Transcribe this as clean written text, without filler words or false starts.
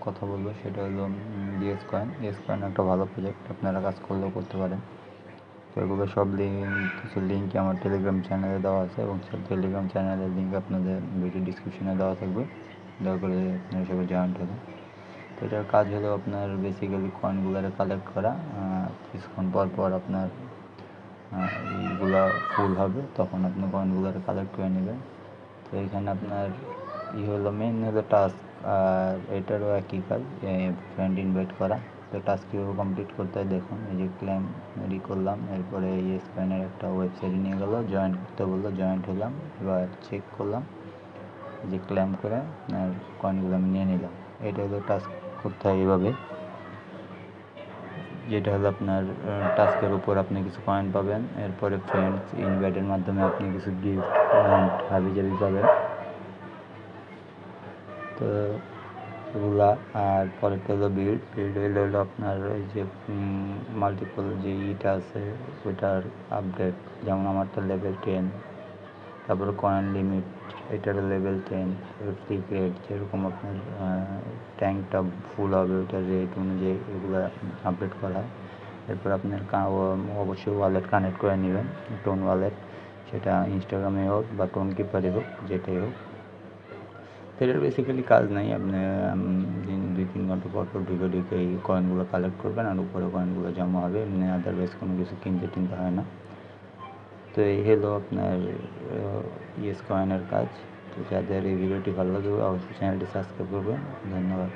কথা বলবো সেটা হলো ইয়েস কয়েন। ইয়েস কয়েন একটা ভালো প্রজেক্ট, আপনারা কাজ করলেও করতে পারেন। তো এগুলো সব কিছু লিঙ্ক আমার টেলিগ্রাম চ্যানেলে দেওয়া আছে, এবং টেলিগ্রাম চ্যানেলের লিঙ্ক আপনাদের ভিডিও ডিসক্রিপশনে দেওয়া থাকবে, দয়া করে আপনারা সবাই জয়েন্ট হবে। তো এটার কাজ হলো আপনার বেসিক্যালি কয়েনগুলোরে কালেক্ট করা। কিছুক্ষণ পর পর আপনার এইগুলা ফুল হবে, তখন আপনি কয়েনগুলোরে কালেক্ট করে নেবেন। তো এখানে আপনার হলো মেন হলো টাস্ক, আর এটারও একই কাজ, ফ্রেন্ড ইনভাইট করা। তো টাস্ক কীভাবে কমপ্লিট করতে হয় দেখুন, এই যে ক্লেম রেডি করলাম, এরপরে এই স্পেনের একটা ওয়েবসাইটে নিয়ে গেলো, জয়েন করতে বললো, জয়েন্ট হলাম। এবার চেক করলাম যে ক্লেম করে আর কয়েনগুলো আমি নিয়ে নিলাম। এটা হলো টাস্ক করতে হয় এইভাবে, যেটা হলো আপনার টাস্কের উপর আপনি কিছু কয়েন পাবেন, এরপরে ফ্রেন্ডস ইনভাইটের মাধ্যমে আপনি কিছু গিফট পয়েন্ট হাবিজাবি পাবেন। তো এগুলা, আর পরেরটা হলো বিল্ড হলো আপনার ওই যে মাল্টিপল যে ইটা আছে ওইটার আপডেট, যেমন আমারটা লেভেল 10, তারপরে কয়েন লিমিট এটারও লেভেল 10, ফ্লিপ রেট যেরকম আপনার ট্যাঙ্কটা ফুল হবে ওইটার রেট অনুযায়ী এগুলো আপডেট করা হয়। এরপর আপনার অবশ্যই ওয়ালেট কানেক্ট করে নেবেন, টোন ওয়ালেট, সেটা ইনস্টাগ্রামে হোক বা টোন কিপারে হোক, যেটাই হোক। এটার বেসিক্যালি কাজ নাই, আপনি 2-3 ঘন্টা পর ঢুকে এই কয়েনগুলো কালেক্ট করবেন, আর উপরে কয়েনগুলো জমা হবে, এমনি আদারওয়াইজ কোনো কিছু কিনতে হয় না। তো এই হলো আপনার ইয়েস কয়েনের কাজ। তো যাদের এই ভিডিওটি ভালো লাগবে অবশ্যই চ্যানেলটি সাবস্ক্রাইব করবেন। ধন্যবাদ।